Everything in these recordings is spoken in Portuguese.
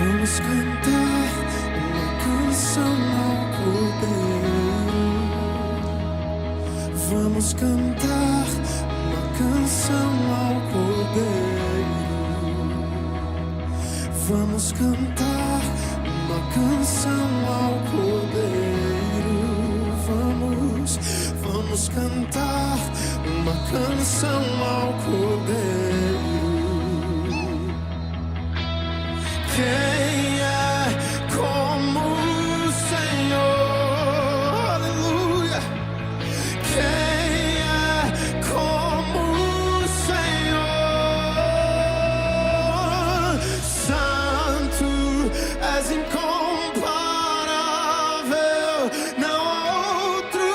Vamos cantar uma canção ao Cordeiro. Vamos cantar uma canção ao Cordeiro. Vamos cantar uma canção ao Cordeiro. Vamos cantar uma canção ao Cordeiro. Quem é como o Senhor? Aleluia. Quem é como o Senhor? Santo, és incomparável, não há outro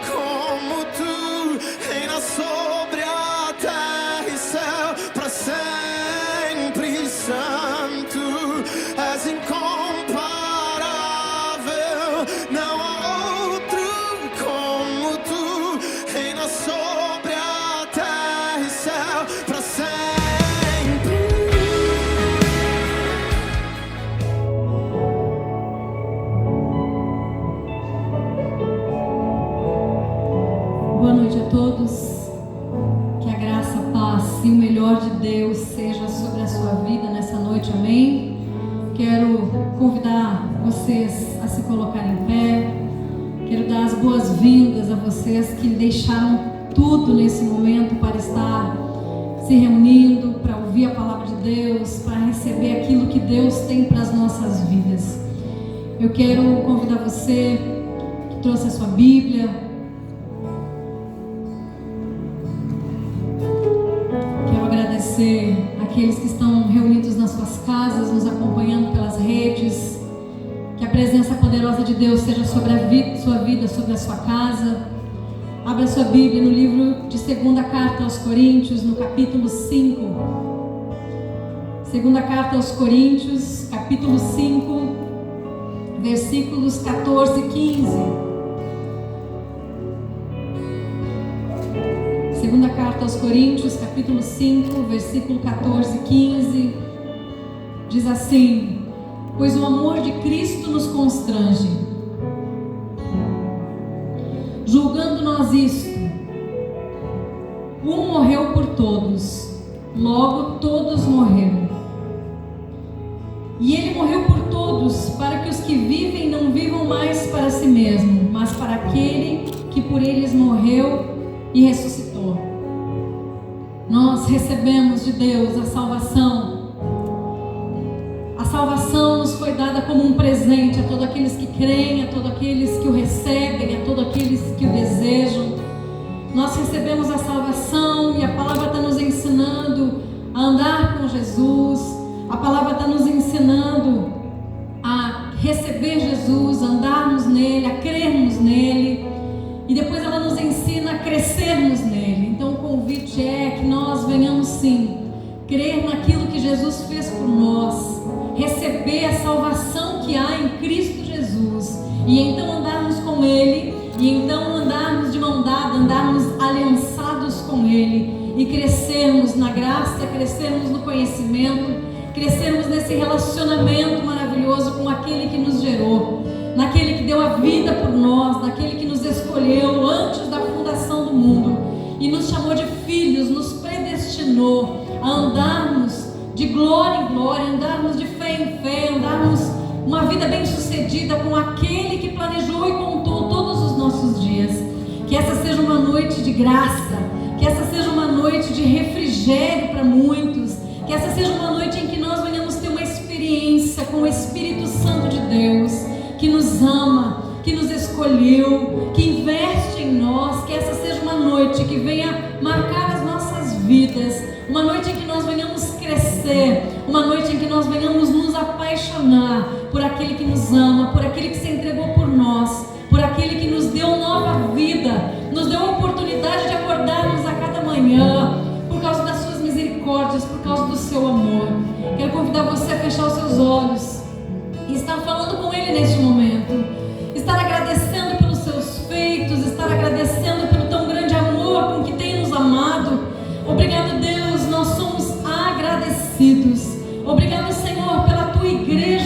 como tu. Reina sobre a terra e céu para sempre. Santo, és incomparável, não há outro como tu. Reina sobre a terra e céu para sempre. Boa noite a todos. Que a graça, a paz e o melhor de Deus seja sobre a sua vida nessa noite, amém? Quero convidar vocês a se colocarem em pé. Quero dar as boas-vindas a vocês que deixaram tudo nesse momento para estar se reunindo, para ouvir a palavra de Deus, para receber aquilo que Deus tem para as nossas vidas. Eu quero convidar você que trouxe a sua Bíblia. Quero agradecer aqueles que estão reunidos nas suas casas, nos acompanhando pelas redes. Que a presença poderosa de Deus seja sobre a sua vida, sobre a sua casa. Abra sua Bíblia no livro de 2ª Carta aos Coríntios, no capítulo 5. 2ª Carta aos Coríntios, capítulo 5, versículos 14 e 15. 2ª Carta aos Coríntios, capítulo 5, versículo 14 e 15, diz assim: pois o amor de Cristo nos constrange, julgando nós isto: um morreu por todos, logo todos morreram. E ele morreu por todos, para que os que vivem não vivam mais para si mesmo, mas para aquele que por eles morreu e ressuscitou. Nós recebemos de Deus a salvação. A salvação nos foi dada como um presente a todos aqueles que creem, a todos aqueles que o recebem, a todos aqueles que o desejam. Nós recebemos a salvação e a palavra está nos ensinando a andar com Jesus. A palavra está nos ensinando a receber Jesus, a andarmos nele, a crermos nele. E depois ela nos ensina a crescermos nele. Então o convite é que nós venhamos sim crer naquilo que Jesus fez por nós, receber a salvação que há em Cristo Jesus, e então andarmos com ele, e então andarmos de mão dada, andarmos aliançados com ele, e crescermos na graça, crescermos no conhecimento, crescermos nesse relacionamento maravilhoso com aquele que nos gerou, naquele que deu a vida por nós, naquele que nos escolheu antes da fundação do mundo e nos chamou de filhos, nos predestinou a andarmos de glória em glória, andarmos de fé em fé, andarmos uma vida bem sucedida com aquele que planejou e contou todos os nossos dias. Que essa seja uma noite de graça, que essa seja uma noite de refrigério para muitos, que essa seja uma noite em que nós venhamos ter uma experiência com o Espírito Santo de Deus, que nos ama, que nos escolheu, que investe em nós. Que essa seja uma noite que venha marcar as nossas vidas, uma noite em que nós venhamos crescer, uma noite em que nós venhamos nos apaixonar por aquele que nos ama, por aquele que se entregou por nós, por aquele que nos deu nova vida, nos deu a oportunidade de acordarmos a cada manhã, por causa das suas misericórdias, por causa do seu amor. Quero convidar você a fechar os seus olhos e estar falando com ele neste momento, estar agradecendo pelos seus feitos, estar agradecendo pelo tão grande amor com que tem nos amado. Obrigado, Deus, nós somos agradecidos. Obrigado, Senhor, pela tua igreja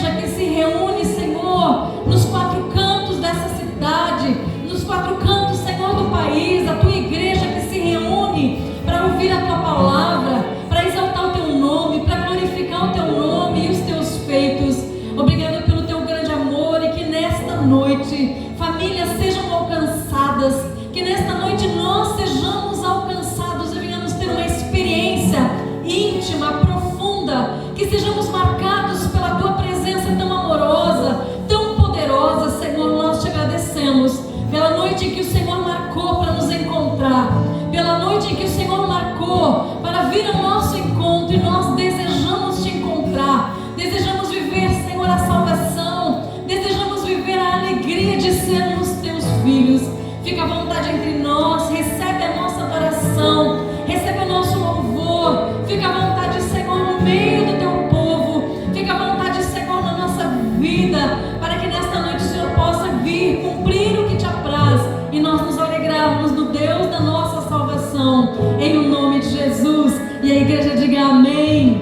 sejamos marcados pela Tua presença tão amorosa, tão poderosa. Senhor, nós Te agradecemos pela noite em que o Senhor marcou para nos encontrar, pela noite em que o Senhor marcou para vir ao nosso encontro, e nós desejamos Te encontrar, desejamos viver, Senhor, a salvação, desejamos viver a alegria de sermos Teus filhos. Fica à vontade entre nós, recebe a nossa adoração, recebe o nosso louvor. Fica à vontade, Senhor, no meio do Teu povo. Fica à vontade, Senhor, na nossa vida, para que nesta noite o Senhor possa vir cumprir o que Te apraz e nós nos alegrarmos no Deus da nossa salvação, em o nome de Jesus. E a igreja diga amém.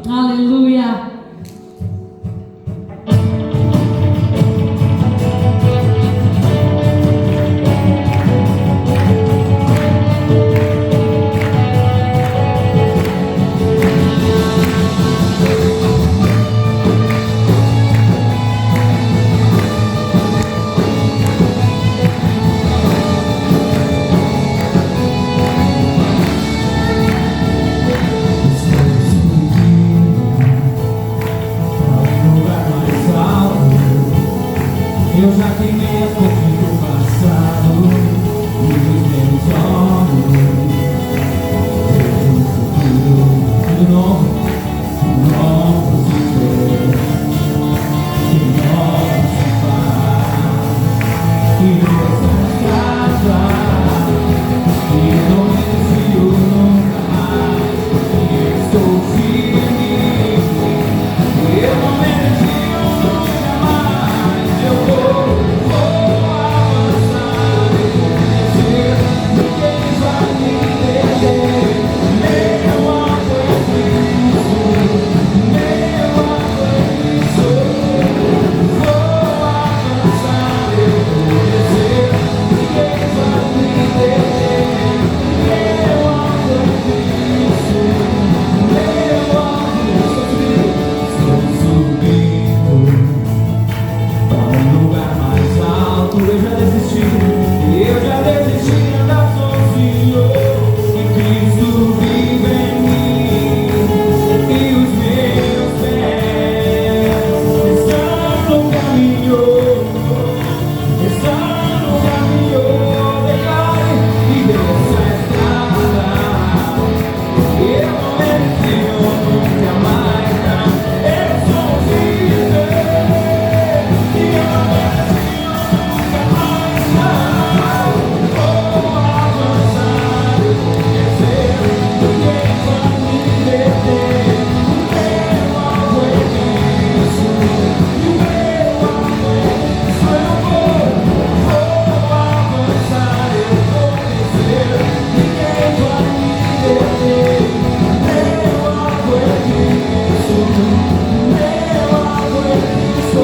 Aleluia. Eu já queimei as pontes do passado e os meus olhos. Vejo um futuro, tudo novo se ver, e novo se faz. E nessa casa, e não me desvio nunca mais. E eu estou firme, eu não me desvio nunca mais. Eu vou avançar e vou vencer. Ninguém vai me entender. Meu amor é Cristo, meu amor é Cristo. Vou avançar e vou vencer. Ninguém vai me entender. Meu amor é Cristo, meu amor é Cristo. Estou subindo para um lugar mais alto. Eu já desisti de andar sozinho. E Cristo vive em mim, e os meus pés estão no caminho, declare e dessa estrada. Eu não me desvio nunca mais, não. Eu sou livre. E eu não me desvio nunca mais, não. Vou avançar e vou vencer. Ninguém vai me deter. Meu amor é Cristo, e o meu amor é Cristo. Eu vou avançar, eu vou vencer. Ninguém vai me deter. Meu amor é Cristo, meu amor é Cristo.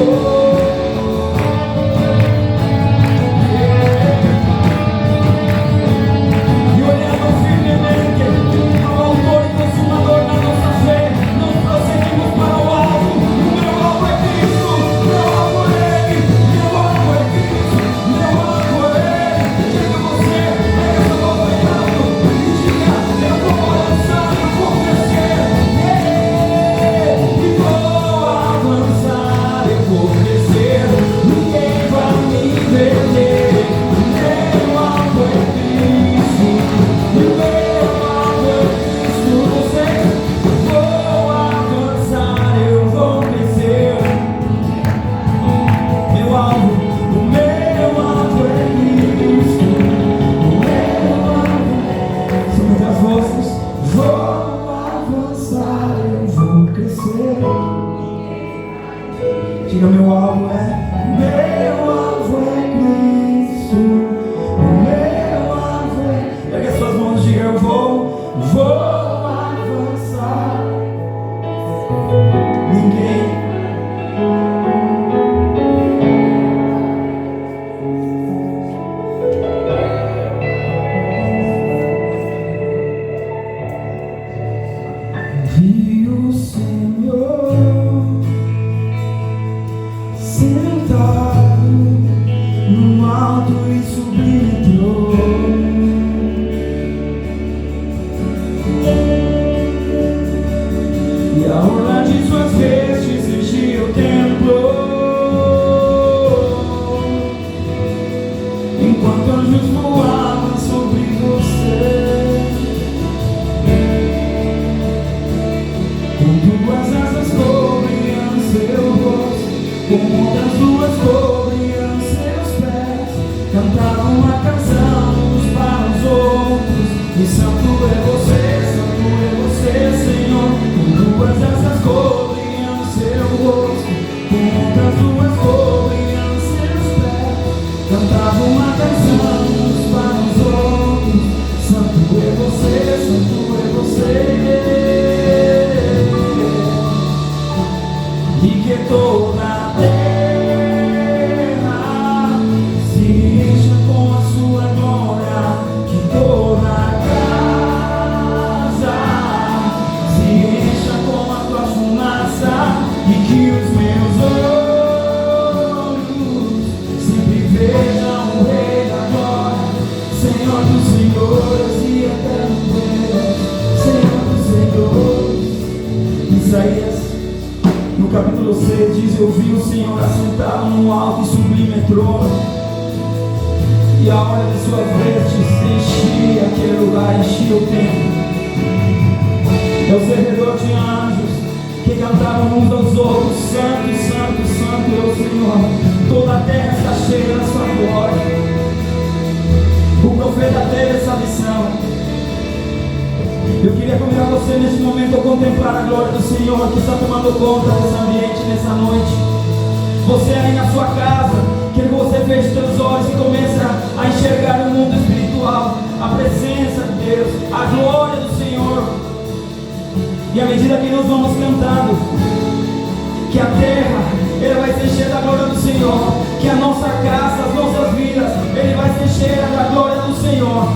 E olhando firmemente ao autor e consumador da nossa fé, nós prosseguimos para o alvo. O meu alvo é Cristo, meu alvo é Ele, meu alvo é Cristo, meu alvo é Ele. Diga você, pega essa mão bem alto e diga: eu vou avançar, eu vou crescer. E vou avançar, eu vou crescer. Ninguém vai me deter. Meu alvo é Cristo, e o meu alvo é Cristo. Você, vou avançar, eu vou crescer. Meu alvo, o meu alvo é Cristo, o meu alvo são muitas vozes. Vou avançar, eu vou crescer. Diga: meu alvo é Cristo, o meu alvo é. Pega as suas mãos e diga: eu vou avançar. Ninguém. Vi o Senhor sentado num alto e sublime trono, e a honra de suas vestes enchia o templo, enquanto anjos voavam sobre você. Com duas asas cobriam seu rosto, com outras duas cobriam seus pés. Cantavam uma canção uns para os outros, e santo é você, Senhor. Com duas asas cobriam seu rosto, com outras duas cobriam seus pés. Cantavam uma canção uns para os outros, santo é você, santo é você. E que toda a terra se encha com a sua glória, que toda a casa se encha com a tua fumaça, e que os meus olhos sempre vejam o Rei da glória, Senhor dos senhores e eterno Deus, Senhor dos senhores. Isaías, no capítulo 6, diz: eu vi o Senhor assentado num alto e sublime trono, e a hora de suas vestes enchia aquele lugar, enchia o templo. É o servidor de anjos que cantavam uns aos outros: santo, santo, santo é o Senhor, toda a terra está cheia da sua glória. O profeta teve essa visão. Eu queria convidar você nesse momento a contemplar a glória do Senhor que está tomando conta desse ambiente nessa noite. Você aí na sua casa, quero que você feche os seus olhos e comece a enxergar o mundo espiritual, a presença de Deus, a glória do Senhor. E à medida que nós vamos cantando, que a terra ela vai ser cheia da glória do Senhor, que a nossa casa, as nossas vidas, ele vai ser cheia da glória do Senhor.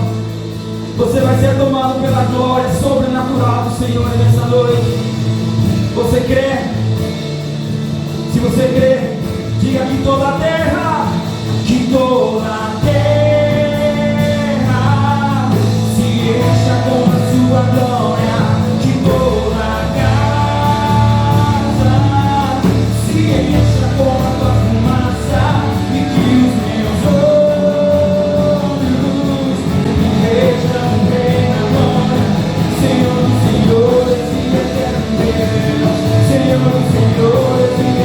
Você vai ser tomado pela glória sobrenatural do Senhor nessa noite. Você crê? Se você crê, diga: que toda a terra, que toda a terra se encha com a sua glória, que toda a casa se encha com a tua fumaça, e que os meus olhos vejam o Rei da glória, Senhor dos senhores e eterno Deus, Senhor dos senhores e eterno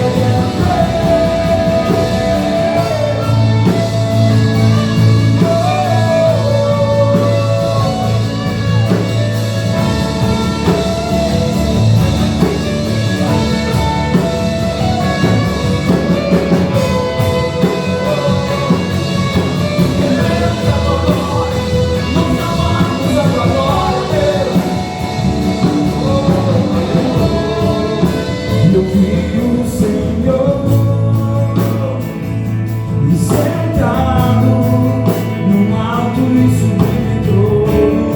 eu vi o Senhor sentado num alto e sublime trono,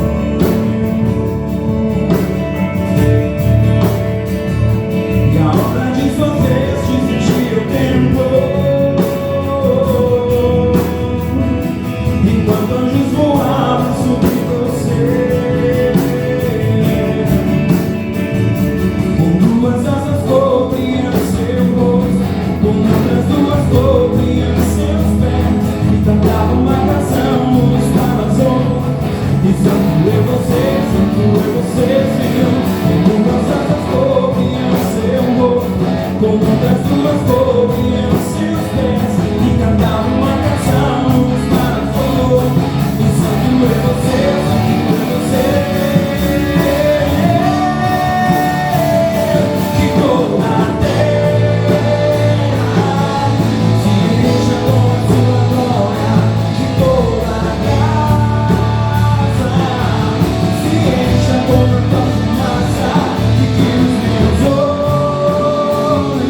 e a obra de suas vestes enchia o templo, enquanto anjos voavam sobre você. Com duas asas cobriam seu rosto, com outras duas cobriam seus pés, e cantavam uma canção uns para os outros, e santo é você, Senhor. Com duas asas cobriam seu rosto, com outras duas cobriam seus pés, e cantavam uma canção uns para os outros, e santo é você, que toda a terra se encha com a sua glória, que toda a casa se encha com a tua fumaça, e que os meus olhos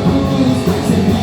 sempre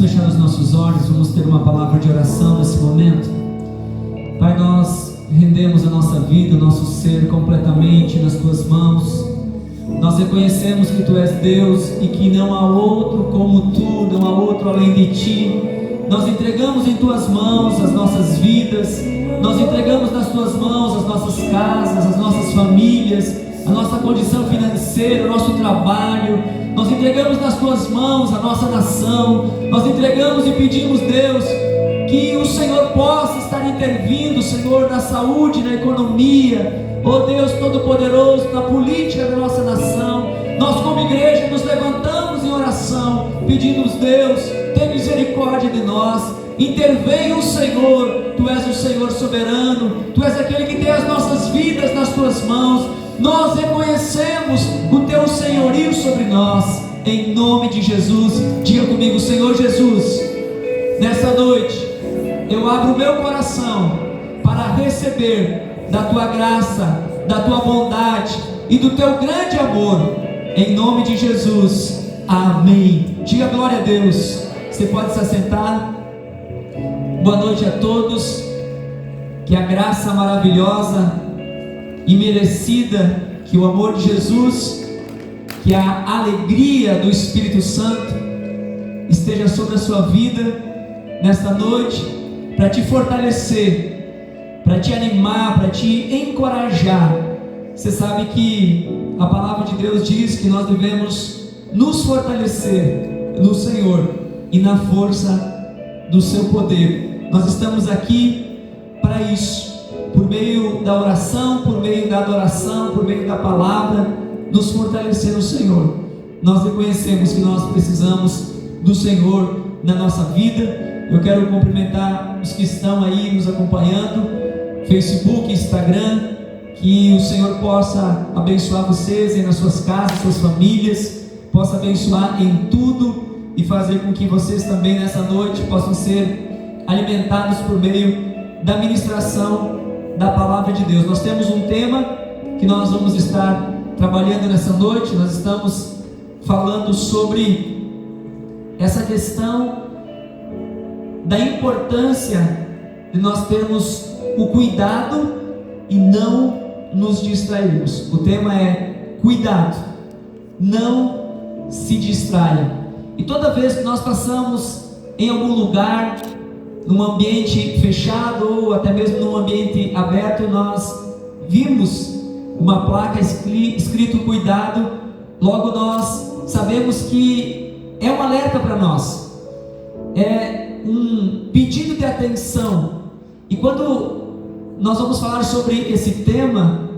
Fechar os nossos olhos, vamos ter uma palavra de oração nesse momento. Pai, nós rendemos a nossa vida, o nosso ser completamente nas Tuas mãos. Nós reconhecemos que Tu és Deus e que não há outro como Tu, não há outro além de Ti. Nós entregamos em Tuas mãos as nossas vidas, nós entregamos nas Tuas mãos as nossas casas, as nossas famílias, a nossa condição financeira, o nosso trabalho. Nós entregamos nas Tuas mãos a nossa nação. Nós entregamos e pedimos, Deus, que o Senhor possa estar intervindo, Senhor, na saúde, na economia, oh Deus Todo-Poderoso, na política da nossa nação. Nós como igreja nos levantamos em oração, pedimos, Deus, tem misericórdia de nós. Intervenha o Senhor, Tu és o Senhor soberano, Tu és aquele que tem as nossas vidas nas Tuas mãos. Nós reconhecemos o Teu senhorio sobre nós, em nome de Jesus. Diga comigo, Senhor Jesus, nessa noite eu abro o meu coração para receber da Tua graça, da Tua bondade e do Teu grande amor, em nome de Jesus, amém. Diga glória a Deus. Você pode se assentar. Boa noite a todos. Que a graça maravilhosa e merecida, que o amor de Jesus, que a alegria do Espírito Santo esteja sobre a sua vida nesta noite, para te fortalecer, para te animar, para te encorajar. Você sabe que a palavra de Deus diz que nós devemos nos fortalecer no Senhor e na força do seu poder. Nós estamos aqui para isso, por meio da oração, por meio da adoração, por meio da palavra, nos fortalecer no Senhor. Nós reconhecemos que nós precisamos do Senhor na nossa vida. Eu quero cumprimentar os que estão aí nos acompanhando, Facebook, Instagram, que o Senhor possa abençoar vocês aí nas suas casas, suas famílias, possa abençoar em tudo e fazer com que vocês também nessa noite possam ser alimentados por meio da ministração da palavra de Deus. Nós temos um tema que nós vamos estar trabalhando nessa noite. Nós estamos falando sobre essa questão da importância de nós termos o cuidado e não nos distrairmos. O tema é cuidado, não se distraia. E toda vez que nós passamos em algum lugar, num ambiente fechado ou até mesmo num ambiente aberto, nós vimos uma placa escrito cuidado, logo nós sabemos que é um alerta para nós, é um pedido de atenção. E quando nós vamos falar sobre esse tema,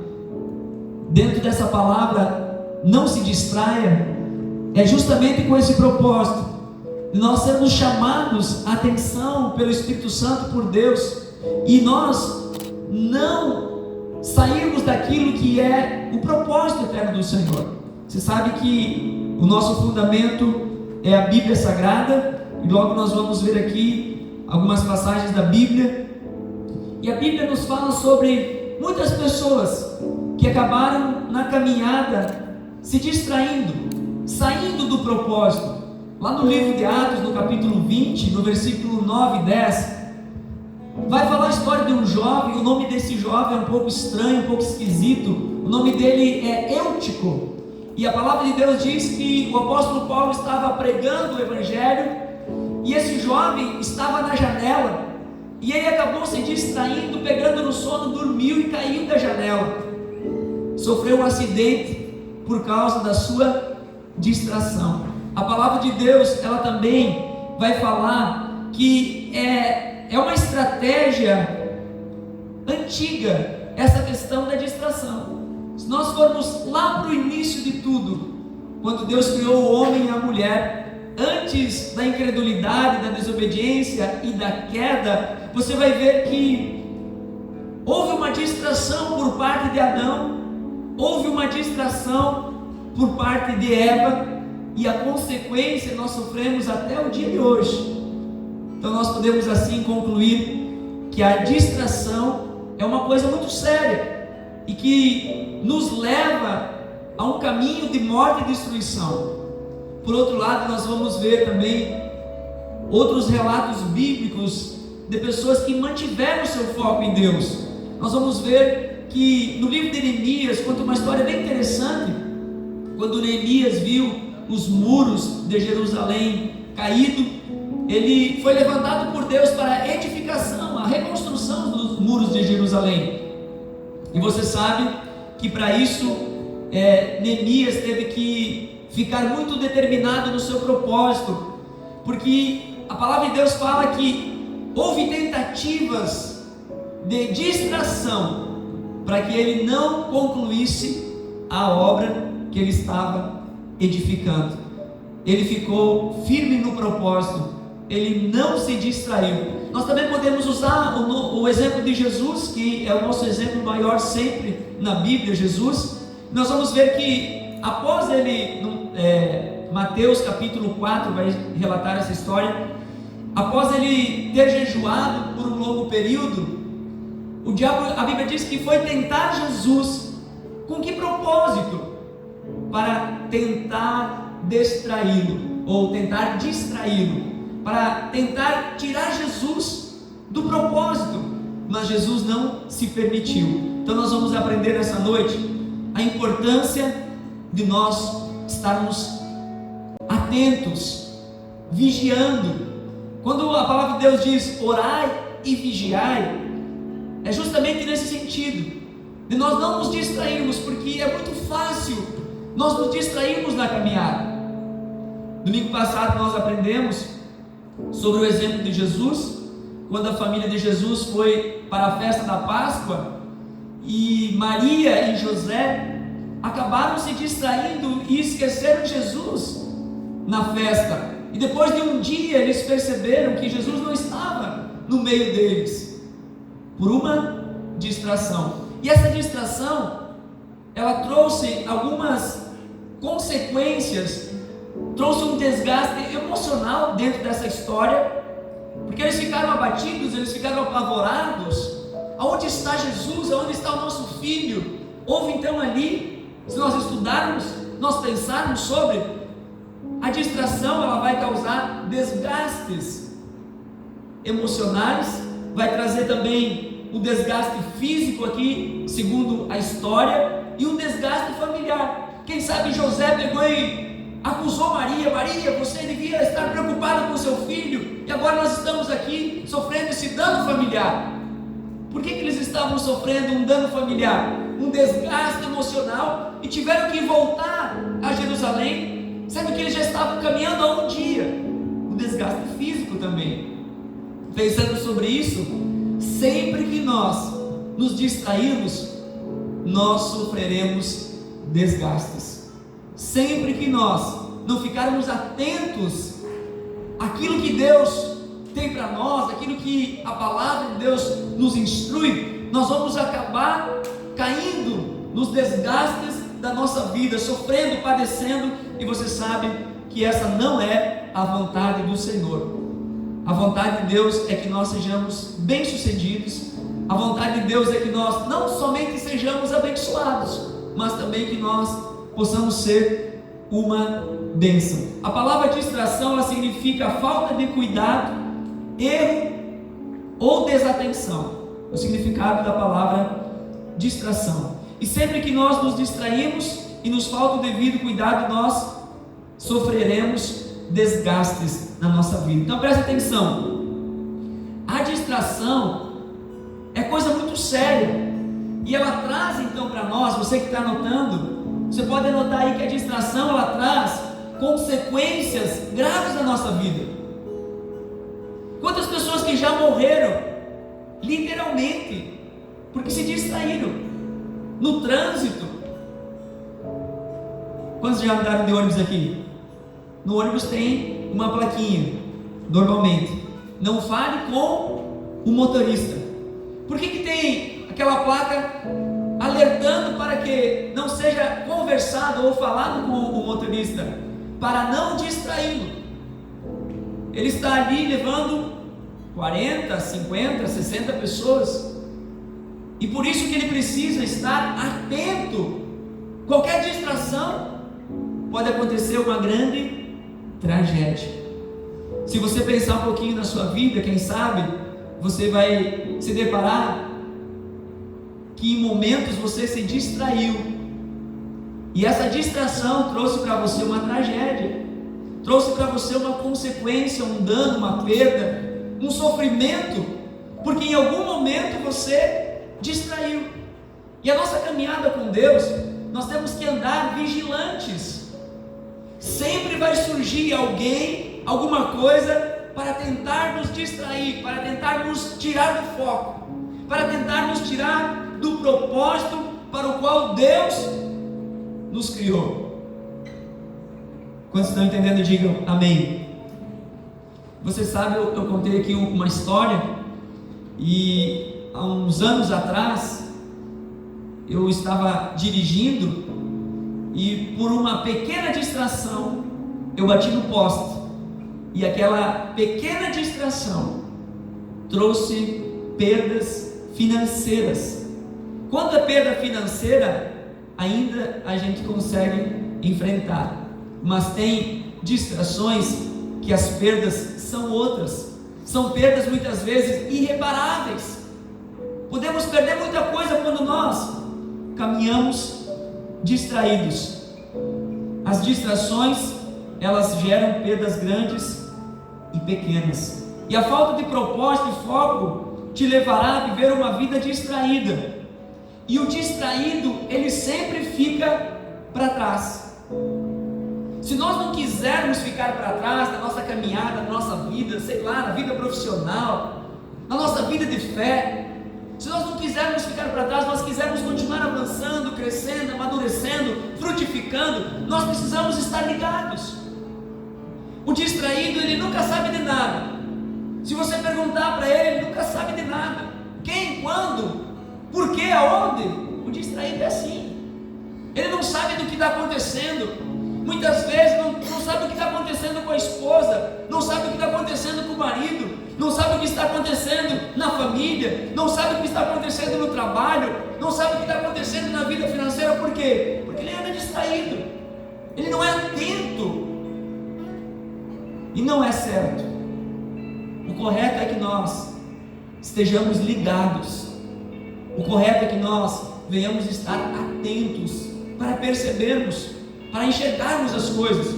dentro dessa palavra, não se distraia, é justamente com esse propósito, de nós sermos chamados a atenção pelo Espírito Santo por Deus, e nós não sairmos daquilo que é o propósito eterno do Senhor. Você sabe que o nosso fundamento é a Bíblia Sagrada, e logo nós vamos ver aqui algumas passagens da Bíblia, e a Bíblia nos fala sobre muitas pessoas que acabaram na caminhada se distraindo, saindo do propósito. Lá no livro de Atos, no capítulo 20, no versículo 9 e 10, vai falar a história de um jovem. O nome desse jovem é um pouco estranho, um pouco esquisito. O nome dele é Eutico. E a palavra de Deus diz que o apóstolo Paulo estava pregando o evangelho, e esse jovem estava na janela, e ele acabou se distraindo, pegando no sono, dormiu e caiu da janela. Sofreu um acidente por causa da sua distração. A palavra de Deus, ela também vai falar que é uma estratégia antiga essa questão da distração. Se nós formos lá para o início de tudo, quando Deus criou o homem e a mulher, antes da incredulidade, da desobediência e da queda, você vai ver que houve uma distração por parte de Adão, houve uma distração por parte de Eva, e a consequência nós sofremos até o dia de hoje. Então nós podemos assim concluir que a distração é uma coisa muito séria e que nos leva a um caminho de morte e destruição. Por outro lado, nós vamos ver também outros relatos bíblicos de pessoas que mantiveram seu foco em Deus. Nós vamos ver que no livro de Neemias conta uma história bem interessante, quando Neemias viu os muros de Jerusalém caído, ele foi levantado por Deus para a edificação, a reconstrução dos muros de Jerusalém. E você sabe que para isso Neemias teve que ficar muito determinado no seu propósito, porque a palavra de Deus fala que houve tentativas de distração para que ele não concluísse a obra que ele estava edificando. Ele ficou firme no propósito, ele não se distraiu. Nós também podemos usar o exemplo de Jesus, que é o nosso exemplo maior sempre na Bíblia, Jesus. Nós vamos ver que após ele, Mateus capítulo 4 vai relatar essa história, após ele ter jejuado por um longo período, o diabo, a Bíblia diz que foi tentar Jesus. Com que propósito? Para tentar distraí-lo, ou tentar distraí-lo, para tentar tirar Jesus do propósito, mas Jesus não se permitiu. Então nós vamos aprender nessa noite a importância de nós estarmos atentos, vigiando. Quando a palavra de Deus diz orai e vigiai, é justamente nesse sentido, de nós não nos distrairmos, porque é muito fácil nós nos distraímos na caminhada. Domingo passado nós aprendemos sobre o exemplo de Jesus, quando a família de Jesus foi para a festa da Páscoa, e Maria e José acabaram se distraindo e esqueceram Jesus na festa, e depois de um dia eles perceberam que Jesus não estava no meio deles, por uma distração. E essa distração, ela trouxe algumas consequências, trouxe um desgaste emocional dentro dessa história, porque eles ficaram abatidos, eles ficaram apavorados. Aonde está Jesus? Aonde está o nosso filho? Houve então ali, se nós estudarmos, nós pensarmos sobre a distração, ela vai causar desgastes emocionais, vai trazer também o desgaste físico aqui, segundo a história, e um desgaste familiar. Quem sabe José pegou e acusou Maria: Maria, você devia estar preocupada com seu filho, e agora nós estamos aqui sofrendo esse dano familiar. Por que eles estavam sofrendo um dano familiar? Um desgaste emocional, e tiveram que voltar a Jerusalém, sendo que eles já estavam caminhando há um dia. Um desgaste físico também. Pensando sobre isso, sempre que nós nos distrairmos, nós sofreremos desgastes. Sempre que nós não ficarmos atentos àquilo que Deus tem para nós, aquilo que a palavra de Deus nos instrui, nós vamos acabar caindo nos desgastes da nossa vida, sofrendo, padecendo, e você sabe que essa não é a vontade do Senhor. A vontade de Deus é que nós sejamos bem-sucedidos. A vontade de Deus é que nós não somente sejamos abençoados, mas também que nós possamos ser uma bênção. A palavra distração, ela significa falta de cuidado, erro ou desatenção. O significado da palavra distração. E sempre que nós nos distraímos e nos falta o devido cuidado, nós sofreremos desgastes na nossa vida. Então preste atenção. A distração é coisa muito séria, e ela traz então para nós, você que está anotando, você pode anotar aí que a distração, ela traz consequências graves na nossa vida. Quantas pessoas que já morreram literalmente porque se distraíram no trânsito? Quantos já andaram de ônibus aqui? No ônibus tem uma plaquinha, normalmente: não fale com o motorista. Por que tem aquela placa alertando para que não seja conversado ou falado com o motorista? Para não distraí-lo. Ele está ali levando 40, 50, 60 pessoas, e por isso que ele precisa estar atento. Qualquer distração pode acontecer uma grande tragédia. Se você pensar um pouquinho na sua vida, quem sabe você vai se deparar que em momentos você se distraiu, e essa distração trouxe para você uma tragédia, trouxe para você uma consequência, um dano, uma perda, um sofrimento, porque em algum momento você distraiu. E a nossa caminhada com Deus, nós temos que andar vigilantes. Sempre vai surgir alguém, alguma coisa para tentar nos distrair, para tentar nos tirar do foco, para tentar nos tirar do propósito para o qual Deus nos criou. Quantos estão entendendo, digam amém. Você sabe, eu contei aqui uma história, e há uns anos atrás eu estava dirigindo, e por uma pequena distração eu bati no poste, e aquela pequena distração trouxe perdas financeiras. Quando é perda financeira, ainda a gente consegue enfrentar, mas tem distrações que as perdas são outras, são perdas muitas vezes irreparáveis. Podemos perder muita coisa quando nós caminhamos distraídos. As distrações, elas geram perdas grandes e pequenas, e a falta de propósito e foco te levará a viver uma vida distraída, e o distraído, ele sempre fica para trás. Se nós não quisermos ficar para trás na nossa caminhada, na nossa vida, sei lá, na vida profissional, na nossa vida de fé, se nós não quisermos ficar para trás, nós quisermos continuar avançando, crescendo, amadurecendo, frutificando, nós precisamos estar ligados. O distraído, ele nunca sabe de nada. Se você perguntar para ele, ele nunca sabe de nada. Quem, quando, por quê, aonde? O distraído é assim. Ele não sabe do que está acontecendo. Muitas vezes não sabe o que está acontecendo com a esposa, não sabe o que está acontecendo com o marido, não sabe o que está acontecendo na família, não sabe o que está acontecendo no trabalho, não sabe o que está acontecendo na vida financeira. Por quê? Porque ele anda distraído, ele não é atento, e não é certo. O correto é que nós estejamos ligados, o correto é que nós venhamos estar atentos para percebermos, para enxergarmos as coisas.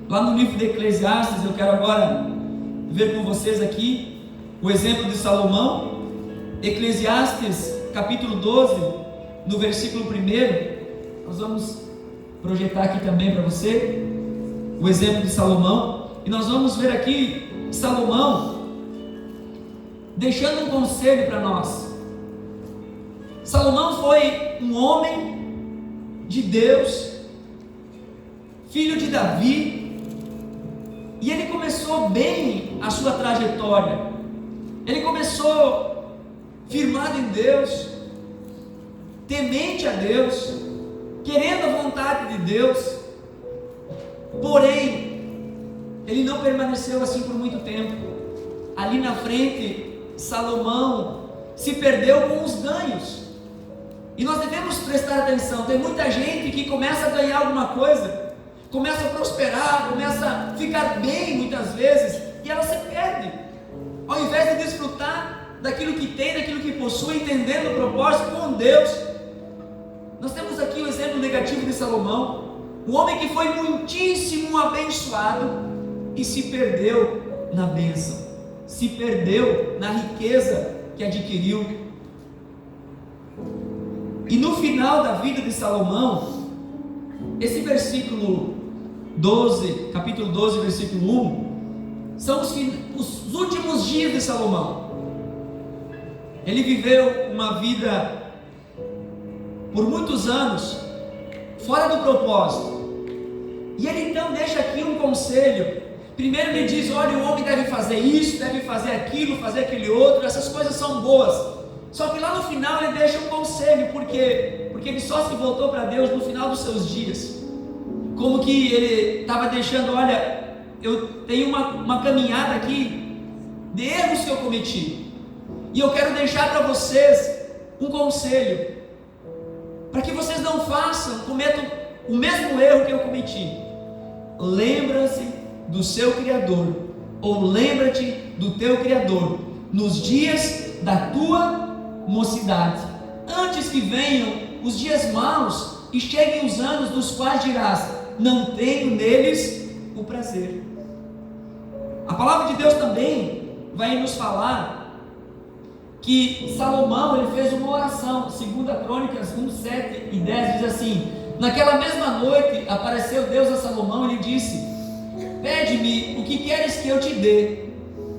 lá no livro de Eclesiastes. Eu quero agora ver com vocês aqui o exemplo de Salomão. Eclesiastes capítulo 12, no versículo 1, nós vamos projetar aqui também para você o exemplo de Salomão, e nós vamos ver aqui Salomão deixando um conselho para nós. Salomão foi um homem de Deus, filho de Davi, e ele começou bem a sua trajetória. Ele começou firmado em Deus, temente a Deus, querendo a vontade de Deus. Porém, ele não permaneceu assim por muito tempo. Ali na frente, Salomão se perdeu com os ganhos. E nós devemos prestar atenção. Tem muita gente que começa a ganhar alguma coisa, começa a prosperar, começa a ficar bem muitas vezes, e ela se perde. Ao invés de desfrutar daquilo que tem, daquilo que possui, entendendo o propósito com Deus. Nós temos aqui o exemplo negativo de Salomão, um homem que foi muitíssimo abençoado e se perdeu na bênção, se perdeu na riqueza que adquiriu. E no final da vida de Salomão, esse versículo 12, capítulo 12, versículo 1, são os últimos dias de Salomão. Ele viveu uma vida por muitos anos fora do propósito, e ele então deixa aqui um conselho. Primeiro ele diz: olha, o homem deve fazer isso, deve fazer aquilo, fazer aquele outro, essas coisas são boas. Só que lá no final ele deixa um conselho, porque ele só se voltou para Deus no final dos seus dias. Como que ele estava deixando: olha, eu tenho uma caminhada aqui de erros que eu cometi, e eu quero deixar para vocês um conselho, para que vocês não cometam o mesmo erro que eu cometi. Lembra-se do seu Criador, ou lembra-te do teu Criador nos dias da tua mocidade, antes que venham os dias maus e cheguem os anos dos quais dirás: não tenho neles o prazer. A palavra de Deus também vai nos falar que Salomão ele fez uma oração. 2 Crônicas 1, 7 e 10 diz assim: naquela mesma noite apareceu Deus a Salomão e lhe disse: pede-me o que queres que eu te dê.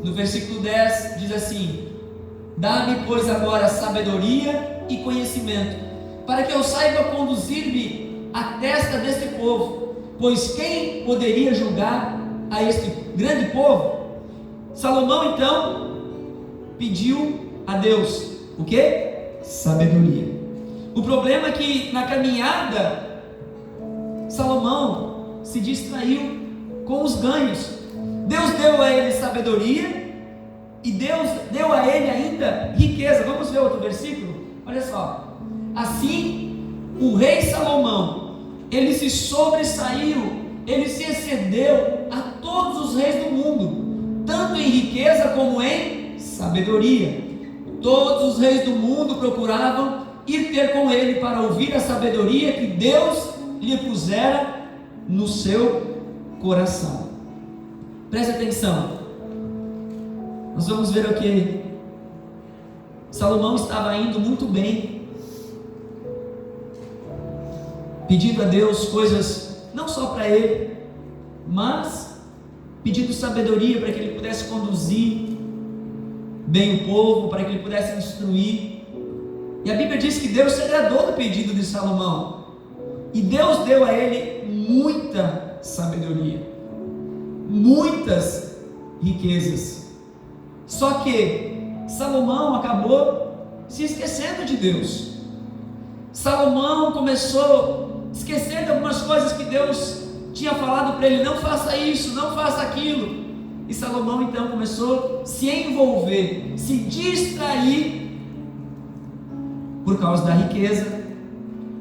No versículo 10 diz assim: dá-me, pois, agora sabedoria e conhecimento, para que eu saiba conduzir-me à testa deste povo, pois quem poderia julgar a este grande povo? Salomão então pediu a Deus o que? Sabedoria. O problema é que na caminhada Salomão se distraiu com os ganhos. Deus deu a ele sabedoria e Deus deu a ele ainda riqueza. Vamos ver outro versículo? Olha só: assim o rei Salomão, ele se sobressaiu, ele se excedeu a todos os reis do mundo, tanto em riqueza como em sabedoria. Todos os reis do mundo procuravam ir ter com ele para ouvir a sabedoria que Deus lhe pusera no seu coração. Preste atenção. Nós vamos ver o que Salomão estava indo muito bem, pedindo a Deus coisas não só para ele, mas pedindo sabedoria para que ele pudesse conduzir bem o povo, para que ele pudesse instruir. E a Bíblia diz que Deus se agradou do pedido de Salomão, e Deus deu a ele muita sabedoria, muitas riquezas. Só que Salomão acabou se esquecendo de Deus. Salomão começou a esquecer de algumas coisas que Deus tinha falado para ele: não faça isso, não faça aquilo. E Salomão então começou a se envolver, se distrair por causa da riqueza,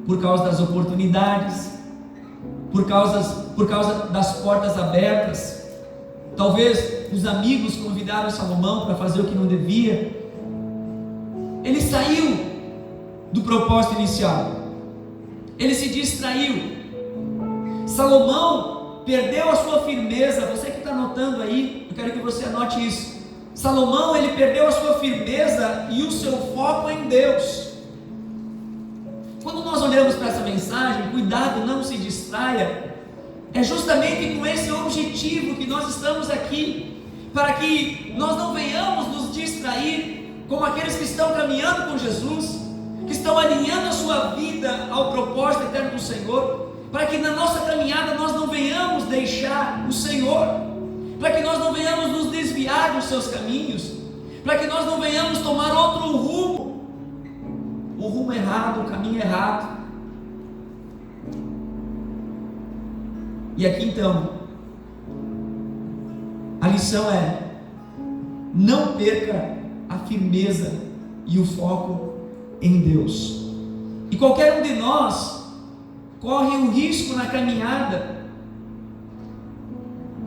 por causa das oportunidades, por causa das portas abertas. Talvez os amigos convidaram Salomão para fazer o que não devia. Ele saiu do propósito inicial, ele se distraiu. Salomão perdeu a sua firmeza. Você que está anotando aí, eu quero que você anote isso. Salomão, ele perdeu a sua firmeza e o seu foco em Deus. Quando nós olhamos para essa mensagem, cuidado, não se distraia, é justamente com esse objetivo que nós estamos aqui, para que nós não venhamos nos distrair como aqueles que estão caminhando com Jesus, que estão alinhando a sua vida ao propósito eterno do Senhor, para que na nossa caminhada nós não venhamos deixar o Senhor, para que nós não venhamos nos desviar dos seus caminhos, para que nós não venhamos tomar outro rumo, o rumo errado, o caminho errado. E aqui então, a lição é: não perca a firmeza e o foco em Deus. E qualquer um de nós corre o risco na caminhada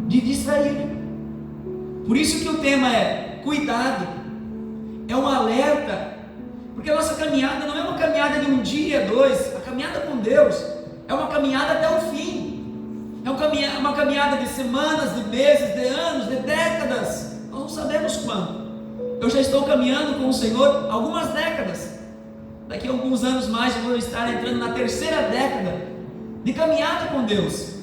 de distrair. Por isso que o tema é cuidado, é um alerta, porque a nossa caminhada não é uma caminhada de um dia, dois. A caminhada com Deus é uma caminhada até o fim, é uma caminhada de semanas, de meses, de anos, de décadas. Nós não sabemos quando. Eu já estou caminhando com o Senhor há algumas décadas. Daqui a alguns anos mais eu vou estar entrando na 3ª década de caminhada com Deus.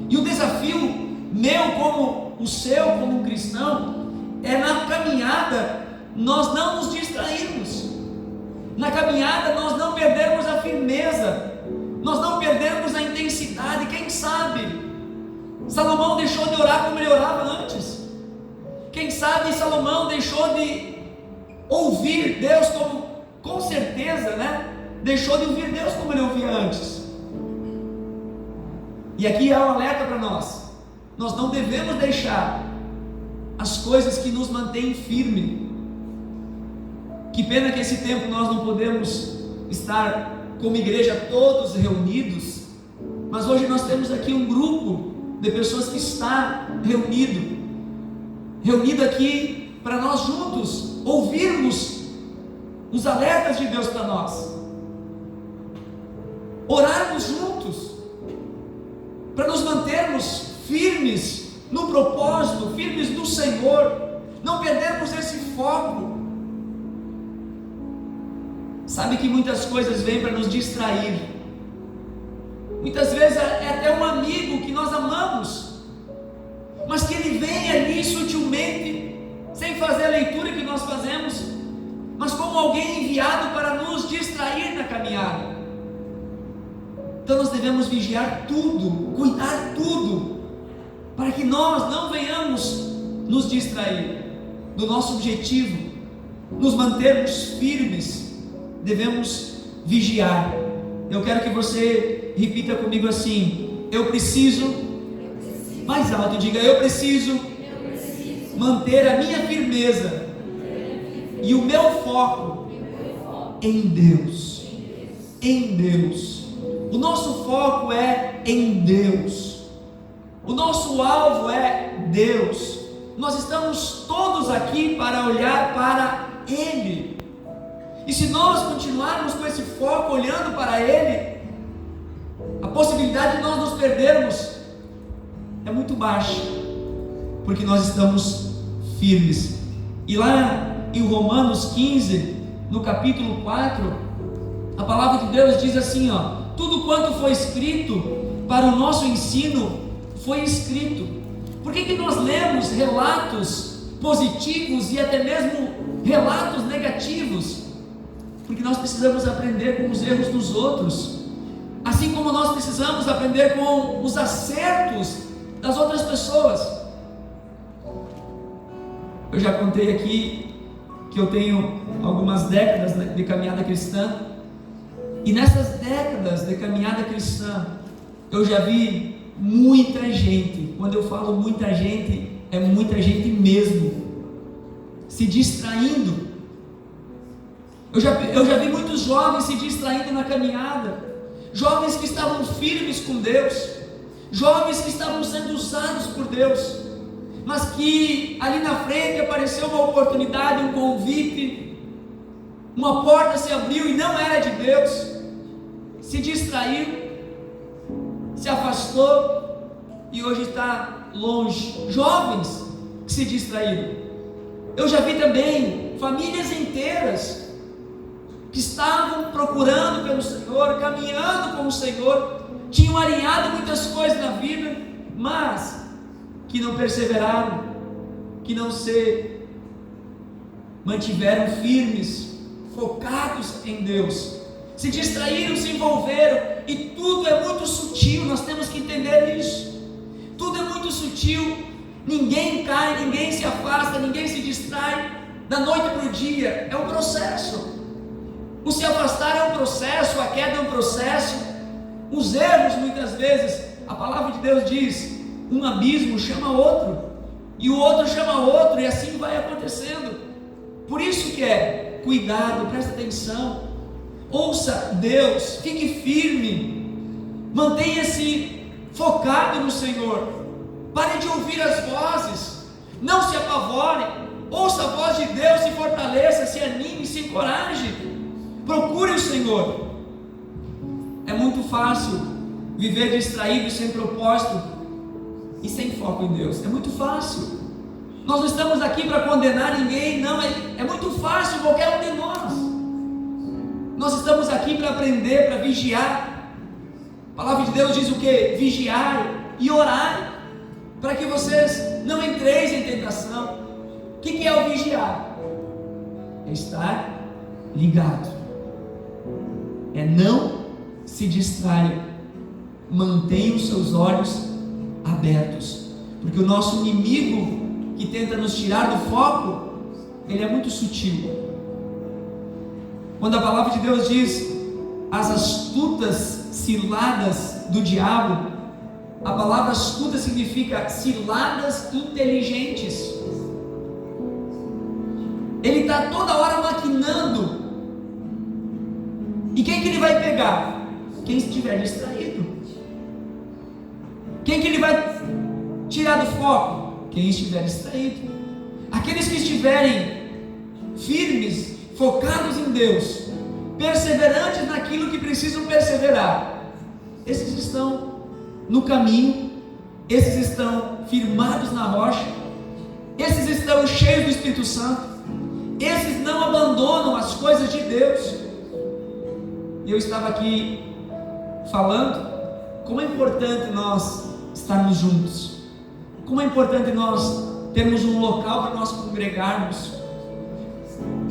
E o desafio meu como o seu, como um cristão, é na caminhada nós não nos distrairmos, na caminhada nós não perdermos a firmeza, nós não perdermos a intensidade. Quem sabe Salomão deixou de orar como ele orava antes. Quem sabe Salomão deixou de ouvir Deus com certeza, deixou de ouvir Deus como ele ouvia antes. E aqui é um alerta para nós. Nós não devemos deixar as coisas que nos mantêm firme. Que pena que esse tempo nós não podemos estar como igreja todos reunidos, mas hoje nós temos aqui um grupo de pessoas que está reunido aqui para nós juntos ouvirmos os alertas de Deus para nós, orarmos juntos, para nos mantermos firmes no propósito, firmes no Senhor, não perdermos esse foco. Sabe que muitas coisas vêm para nos distrair, muitas vezes é até um amigo que nós amamos, mas que ele vem ali sutilmente, sem fazer a leitura que nós fazemos, mas como alguém enviado para nos distrair na caminhada. Então nós devemos vigiar tudo, cuidar tudo, para que nós não venhamos nos distrair do nosso objetivo, nos mantermos firmes. Devemos vigiar. Eu quero que você repita comigo assim: eu preciso, mais alto, diga: eu preciso manter a minha firmeza e o meu foco em Deus. Em Deus. O nosso foco é em Deus. O nosso alvo é Deus. Nós estamos todos aqui para olhar para Ele. E se nós continuarmos com esse foco olhando para Ele, a possibilidade de nós nos perdermos é muito baixa, porque nós estamos firmes. E lá em Romanos 15, no capítulo 4, a palavra de Deus diz assim, tudo quanto foi escrito para o nosso ensino foi escrito. Por que nós lemos relatos positivos e até mesmo relatos negativos? Porque nós precisamos aprender com os erros dos outros, assim como nós precisamos aprender com os acertos das outras pessoas. Eu já contei aqui que eu tenho algumas décadas de caminhada cristã, e nessas décadas de caminhada cristã eu já vi muita gente. Quando eu falo muita gente, é muita gente mesmo, se distraindo. Eu já vi muitos jovens se distraindo na caminhada, jovens que estavam firmes com Deus, jovens que estavam sendo usados por Deus, mas que ali na frente apareceu uma oportunidade, um convite, uma porta se abriu e não era de Deus, se distraiu, se afastou e hoje está longe. Jovens que se distraíram. Eu já vi também famílias inteiras que estavam procurando pelo Senhor, caminhando com o Senhor, tinham alinhado muitas coisas na vida, mas que não perseveraram, que não se mantiveram firmes, focados em Deus, se distraíram, se envolveram, e tudo é muito sutil. Nós temos que entender isso. Tudo é muito sutil. Ninguém cai, ninguém se afasta, ninguém se distrai da noite para o dia. É um processo. O se afastar é um processo, a queda é um processo, os erros muitas vezes, a palavra de Deus diz, um abismo chama outro, e o outro chama outro, e assim vai acontecendo. Por isso que é, cuidado, presta atenção, ouça Deus, fique firme, mantenha-se focado no Senhor, pare de ouvir as vozes, não se apavore, ouça a voz de Deus, se fortaleça, se anime, se encoraje, procure o Senhor. É muito fácil viver distraído, sem propósito e sem foco em Deus, é muito fácil. Nós não estamos aqui para condenar ninguém, não, é muito fácil qualquer um de nós. Nós estamos aqui para aprender, para vigiar. A palavra de Deus diz o que? Vigiai e orai, para que vocês não entreis em tentação. O que é o vigiar? É estar ligado, é não se distraia, mantenha os seus olhos abertos, porque o nosso inimigo que tenta nos tirar do foco, ele é muito sutil. Quando a palavra de Deus diz as astutas ciladas do diabo, a palavra astuta significa ciladas inteligentes. Ele está toda hora maquinando. E quem que ele vai pegar? Quem estiver distraído. Quem que ele vai tirar do foco? Quem estiver distraído. Aqueles que estiverem firmes, focados em Deus, perseverantes naquilo que precisam perseverar, esses estão no caminho, esses estão firmados na rocha, esses estão cheios do Espírito Santo, esses não abandonam as coisas de Deus. E eu estava aqui falando como é importante nós estarmos juntos, como é importante nós termos um local para nós congregarmos.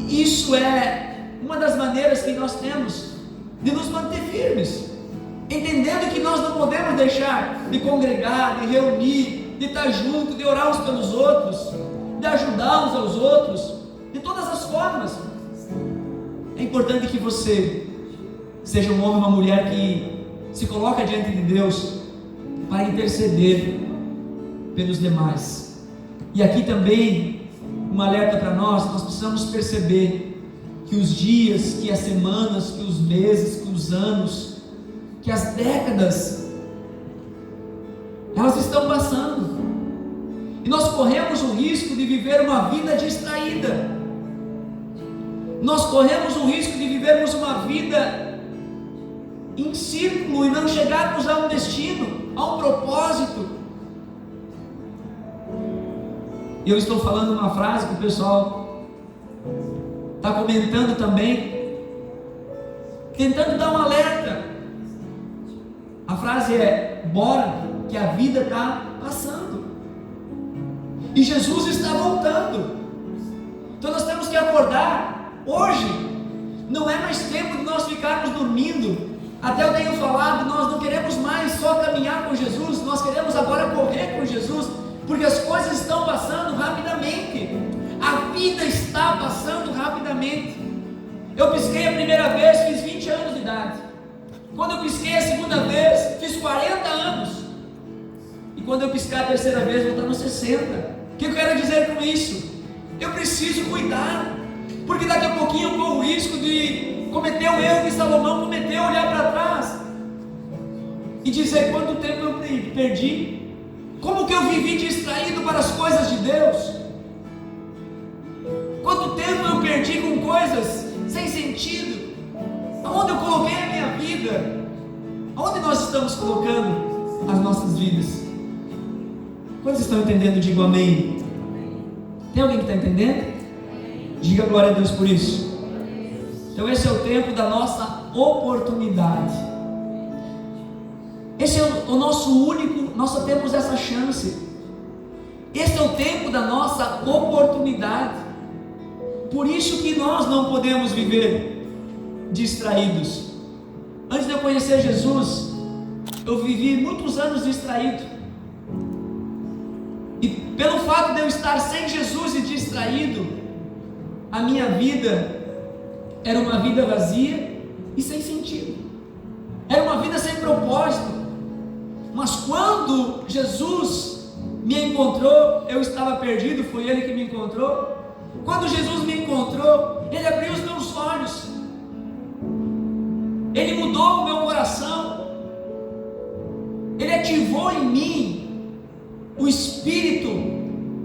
Isso é uma das maneiras que nós temos de nos manter firmes, entendendo que nós não podemos deixar de congregar, de reunir, de estar junto, de orar uns pelos outros, de ajudar uns aos outros, de todas as formas. É importante que você seja um homem, uma mulher que se coloca diante de Deus para interceder pelos demais. E aqui também um alerta para nós precisamos perceber que os dias, que as semanas, que os meses, que os anos, que as décadas, elas estão passando, e nós corremos o risco de viver uma vida distraída, nós corremos o risco de vivermos uma vida em círculo e não chegarmos a um destino, a um propósito. Eu estou falando uma frase que o pessoal está comentando também, tentando dar um alerta. A frase é: bora, que a vida está passando e Jesus está voltando. Então nós temos que acordar hoje. Não é mais tempo de nós ficarmos dormindo. Até eu tenho falado, nós não queremos mais só caminhar com Jesus, nós queremos agora correr com Jesus, porque as coisas estão passando rapidamente, a vida está passando rapidamente. Eu pisquei a primeira vez, fiz 20 anos de idade. Quando eu pisquei a segunda vez, fiz 40 anos. E quando eu piscar a terceira vez, vou estar nos 60. O que eu quero dizer com isso? Eu preciso cuidar, porque daqui a pouquinho eu corro o risco de cometer o erro que Salomão cometeu, olhar para trás e dizer: quanto tempo eu perdi, como que eu vivi distraído para as coisas de Deus, quanto tempo eu perdi com coisas sem sentido, aonde eu coloquei a minha vida, aonde nós estamos colocando as nossas vidas. Quantos estão entendendo? Digo amém. Tem alguém que está entendendo? Diga glória a Deus por isso. Então esse é o tempo da nossa oportunidade. Esse é o nosso único, nós só temos essa chance. Esse é o tempo da nossa oportunidade. Por isso que nós não podemos viver distraídos. Antes de eu conhecer Jesus, eu vivi muitos anos distraído. E pelo fato de eu estar sem Jesus e distraído, a minha vida era uma vida vazia e sem sentido. Era uma vida sem propósito. Mas quando Jesus me encontrou, eu estava perdido, foi Ele que me encontrou. Quando Jesus me encontrou, Ele abriu os meus olhos, Ele mudou o meu coração, Ele ativou em mim o Espírito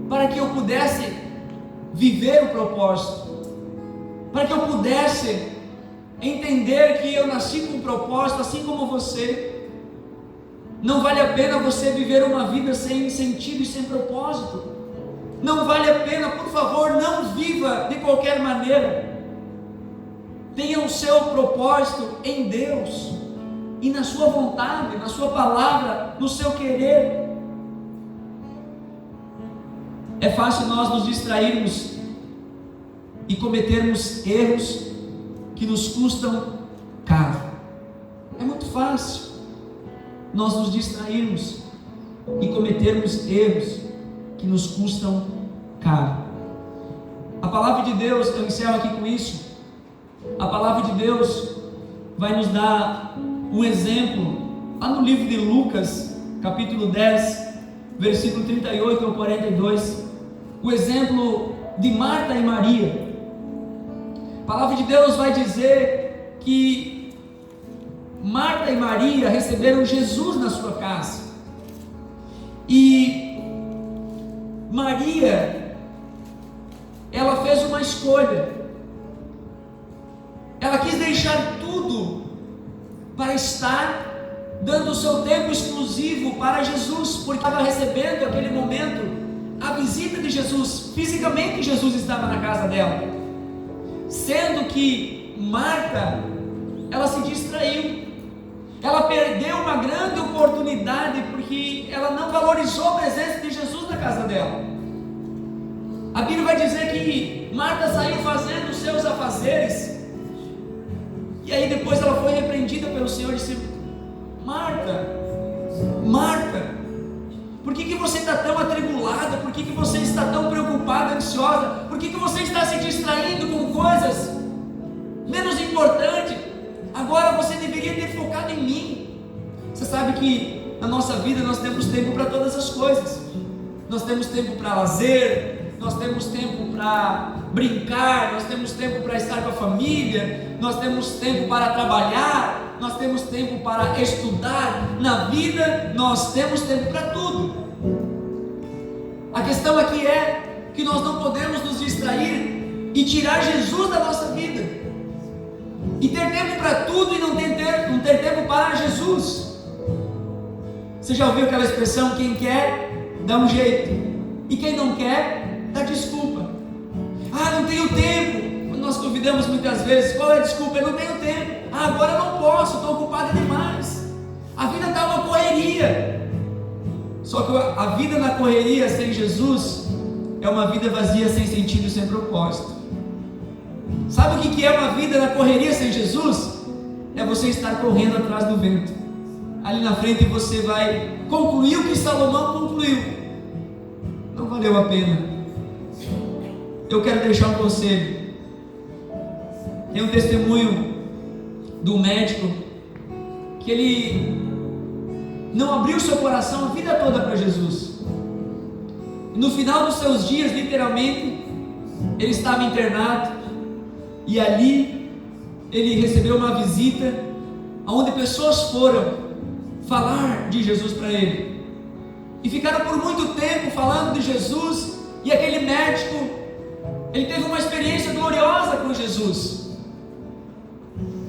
para que eu pudesse viver o propósito, para que eu pudesse entender que eu nasci com um propósito, assim como você. Não vale a pena você viver uma vida sem sentido e sem propósito. Não vale a pena, por favor, não viva de qualquer maneira. Tenha o seu propósito em Deus e na sua vontade, na sua palavra, no seu querer. É fácil nós nos distrairmos e cometermos erros que nos custam caro. É muito fácil nós nos distrairmos e cometermos erros que nos custam caro. A palavra de Deus, eu encerro aqui com isso. A palavra de Deus vai nos dar um exemplo lá no livro de Lucas, capítulo 10, versículo 38 ao 42. O exemplo de Marta e Maria. A palavra de Deus vai dizer que Marta e Maria receberam Jesus na sua casa. E Maria, ela fez uma escolha. Ela quis deixar tudo para estar dando o seu tempo exclusivo para Jesus, porque estava recebendo aquele momento a visita de Jesus. Fisicamente Jesus estava na casa dela, sendo que Marta, ela se distraiu. Ela perdeu uma grande oportunidade porque ela não valorizou a presença de Jesus na casa dela. A Bíblia vai dizer que Marta saiu fazendo os seus afazeres, e aí depois ela foi repreendida pelo Senhor e disse: Marta, Marta, por que você está tão atribulada? Por que você está tão preocupada, ansiosa? Por que você está se distraindo com coisas menos importantes? Agora você deveria ter focado em mim. Você sabe que na nossa vida nós temos tempo para todas as coisas. Nós temos tempo para lazer, nós temos tempo para brincar, nós temos tempo para estar com a família, nós temos tempo para trabalhar, nós temos tempo para estudar. Na vida nós temos tempo para tudo. A questão aqui é que nós não podemos nos distrair e tirar Jesus da nossa vida, e ter tempo para tudo e não ter tempo para Jesus. Você já ouviu aquela expressão: quem quer, dá um jeito, e quem não quer, dá desculpa. Ah, não tenho tempo. Nós convidamos muitas vezes: qual é a desculpa? Eu não tenho tempo. Ah, agora eu não posso, estou ocupada demais. A vida está uma correria. Só que a vida na correria sem Jesus é uma vida vazia, sem sentido e sem propósito. Sabe o que é uma vida na correria sem Jesus? É você estar correndo atrás do vento. Ali na frente você vai concluir o que Salomão concluiu. Não valeu a pena. Eu quero deixar um conselho. Tem um testemunho do médico que ele não abriu seu coração a vida toda para Jesus. E no final dos seus dias, literalmente, ele estava internado. E ali ele recebeu uma visita, onde pessoas foram falar de Jesus para ele, e ficaram por muito tempo falando de Jesus. E aquele médico, ele teve uma experiência gloriosa com Jesus.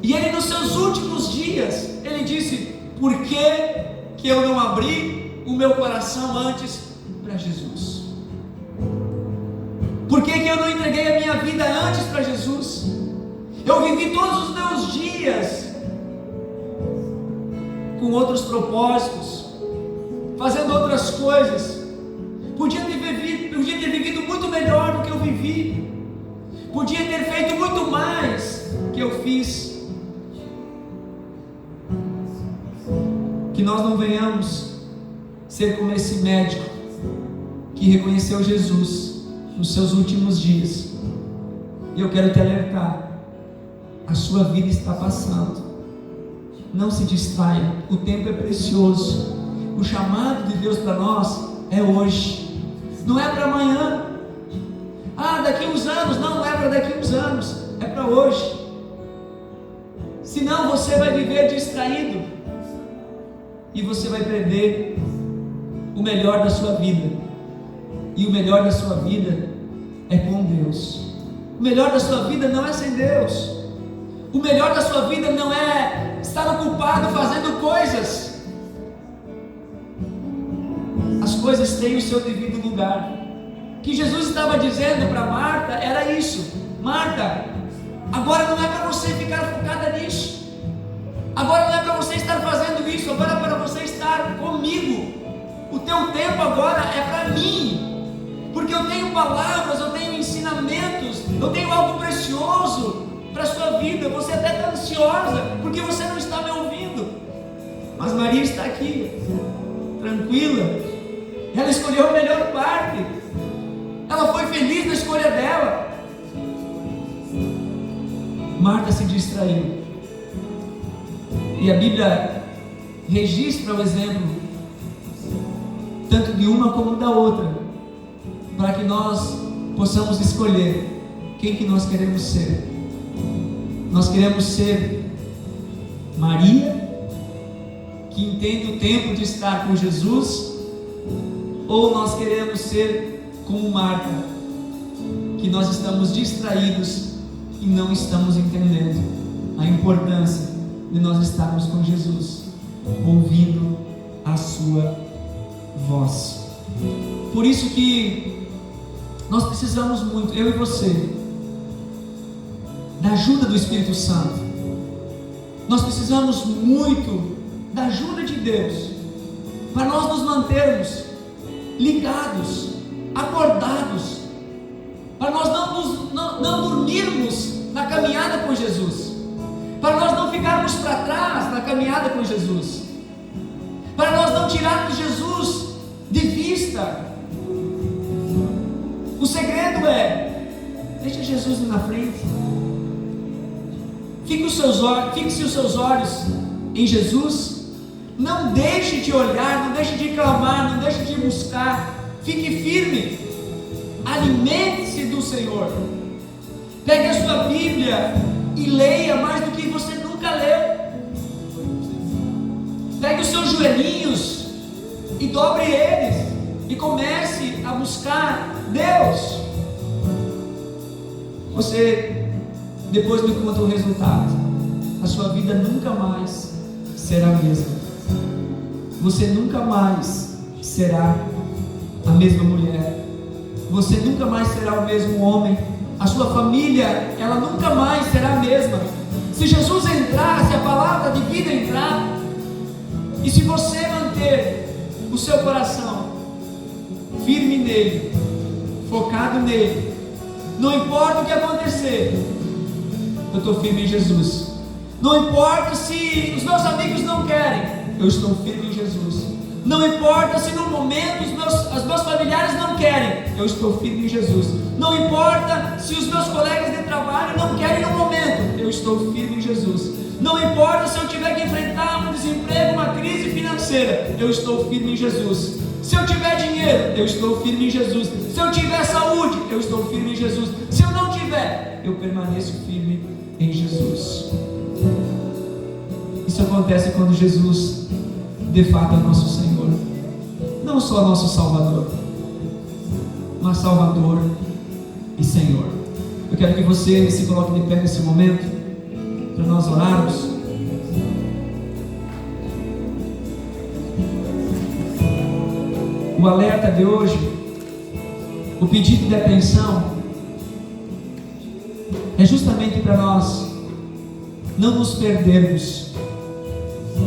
E ele, nos seus últimos dias, ele disse: por que eu não abri o meu coração antes para Jesus? Por que eu não entreguei a minha vida antes para Jesus? Eu vivi todos os meus dias com outros propósitos, fazendo outras coisas. Podia ter vivido muito melhor do que eu vivi. Podia ter feito muito mais que eu fiz. Que nós não venhamos ser como esse médico que reconheceu Jesus nos seus últimos dias. E eu quero te alertar: a sua vida está passando. Não se distraia, o tempo é precioso. O chamado de Deus para nós é hoje, não é para amanhã. Daqui uns anos. Não é para daqui uns anos, é para hoje. Senão você vai viver distraído e você vai perder o melhor da sua vida. E o melhor da sua vida é com Deus. O melhor da sua vida não é sem Deus. O melhor da sua vida não é estar ocupado fazendo coisas. As coisas têm o seu devido lugar. O que Jesus estava dizendo para Marta era isso: Marta, agora não é para você ficar focada nisso. Agora não é para você estar fazendo isso. Agora é para você estar comigo. O teu tempo agora é para mim. Porque eu tenho palavras, eu tenho ensinamentos, eu tenho algo precioso para a sua vida. Você até está ansiosa porque você não está me ouvindo, mas Maria está aqui, tranquila. Ela escolheu a melhor parte. Ela foi feliz na escolha dela. Marta se distraiu. E a Bíblia registra o exemplo tanto de uma como da outra, para que nós possamos escolher quem que nós queremos ser. Nós queremos ser Maria, que entende o tempo de estar com Jesus, ou nós queremos ser como Marta, que nós estamos distraídos e não estamos entendendo a importância de nós estarmos com Jesus, ouvindo a sua voz. Por isso que nós precisamos muito, eu e você, da ajuda do Espírito Santo. Nós precisamos muito da ajuda de Deus para nós nos mantermos ligados, acordados, para nós não dormirmos na caminhada com Jesus, para nós não ficarmos para trás na caminhada com Jesus, para nós não tirarmos Jesus de vista. O segredo é: deixa Jesus ir na frente. Fixe os seus olhos em Jesus. Não deixe de olhar, não deixe de clamar, não deixe de buscar. Fique firme. Alimente-se do Senhor. Pegue a sua Bíblia e leia mais do que você nunca leu. Pegue os seus joelhinhos e dobre eles e comece a buscar Deus. Você depois me conta o resultado. A sua vida nunca mais será a mesma. Você nunca mais será a mesma mulher. Você nunca mais será o mesmo homem. A sua família, ela nunca mais será a mesma. Se Jesus entrar, se a palavra de vida entrar, e se você manter o seu coração firme nele, focado nele, não importa o que acontecer, eu estou firme em Jesus. Não importa se os meus amigos não querem, eu estou firme em Jesus. Não importa se no momento os meus familiares não querem, eu estou firme em Jesus. Não importa se os meus colegas de trabalho não querem no momento, eu estou firme em Jesus. Não importa se eu tiver que enfrentar um desemprego, uma crise financeira, eu estou firme em Jesus. Se eu tiver dinheiro, eu estou firme em Jesus. Se eu tiver saúde, eu estou firme em Jesus. Se eu não tiver, eu permaneço firme em Jesus. Isso acontece quando Jesus de fato é nosso Senhor, não só nosso Salvador, mas Salvador e Senhor. Eu quero que você se coloque de pé nesse momento para nós orarmos. o alerta de hoje, o pedido de atenção, é justamente para nós não nos perdermos,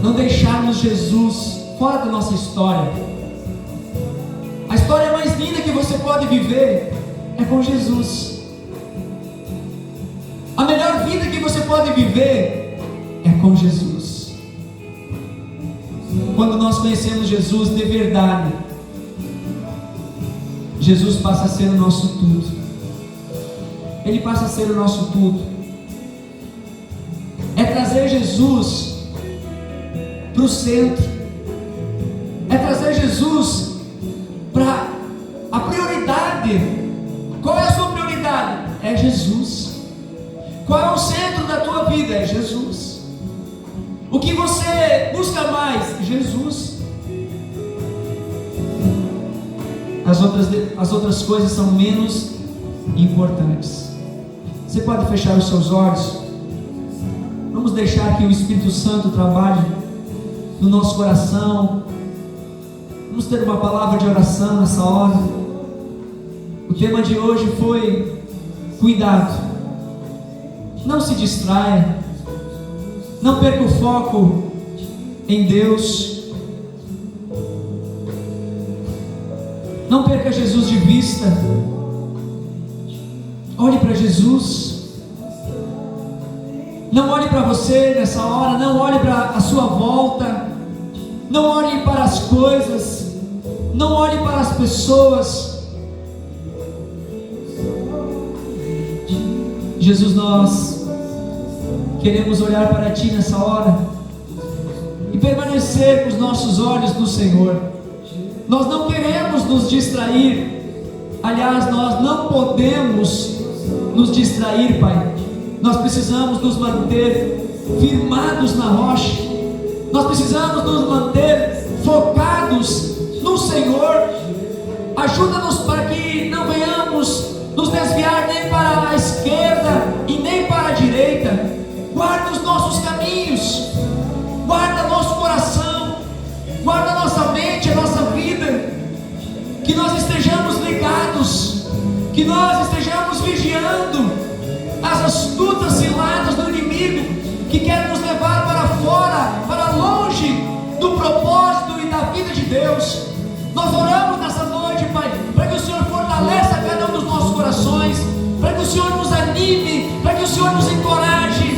não deixarmos Jesus fora da nossa história. A história mais linda que você pode viver é com Jesus. A melhor vida que você pode viver é com Jesus. Quando nós conhecemos Jesus de verdade, Jesus passa a ser o nosso tudo. Ele passa a ser o nosso tudo. É trazer Jesus para o centro. É trazer Jesus para a prioridade. Qual é a sua prioridade? É Jesus. Qual é o centro da tua vida? É Jesus. O que você busca mais? Jesus. As outras coisas são menos importantes. Você pode fechar os seus olhos. Vamos deixar que o Espírito Santo trabalhe no nosso coração. Vamos ter uma palavra de oração nessa hora. O tema de hoje foi cuidado. Não se distraia. Não perca o foco em Deus. Não perca Jesus de vista. Olhe para Jesus. Não olhe para você nessa hora. Não olhe para a sua volta. Não olhe para as coisas. Não olhe para as pessoas. Jesus, nós queremos olhar para Ti nessa hora e permanecer com os nossos olhos no Senhor. Nós não queremos nos distrair. Aliás, nós não podemos nos distrair, Pai. Nós precisamos nos manter firmados na rocha. Nós precisamos nos manter focados no Senhor. Ajuda-nos para que não venhamos nos desviar nem para a esquerda e nem para a direita. Guarda os nossos caminhos, guarda nosso coração, guarda nossa mente, a nossa vida. Que nós estejamos ligados, que nós estejamos vigiando as astutas ciladas do inimigo, que quer nos levar para fora, para longe do propósito e da vida de Deus. Nós oramos nessa noite, Pai, para que o Senhor fortaleça cada um dos nossos corações, para que o Senhor nos anime, para que o Senhor nos encoraje,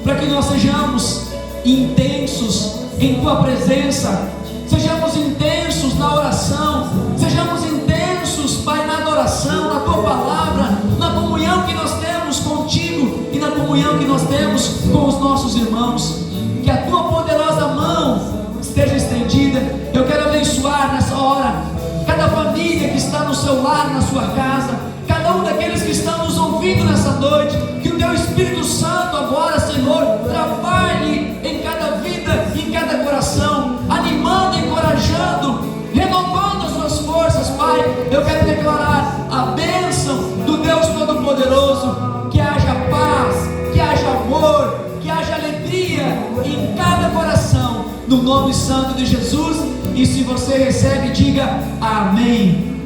para que nós sejamos intensos em Tua presença, sejamos intensos na oração, sejamos intensos, Pai, na adoração, na Tua palavra, na comunhão que nós temos contigo e na comunhão que nós temos com os nossos irmãos. Que a Tua poderosa mão esteja estendida. Eu quero abençoar nessa hora cada família que está no seu lar, na sua casa, cada um daqueles que estão nos ouvindo nessa noite. Que o Teu Espírito Santo agora, Senhor, trabalhe em cada vida, em cada coração, animando, encorajando, renovando as suas forças, Pai. Eu quero declarar a bênção do Deus Todo-Poderoso. Que haja paz, que haja amor, que haja alegria em cada coração, no nome santo de Jesus. E se você recebe, diga amém.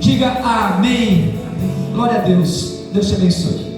Diga amém. Glória a Deus. Deus te abençoe.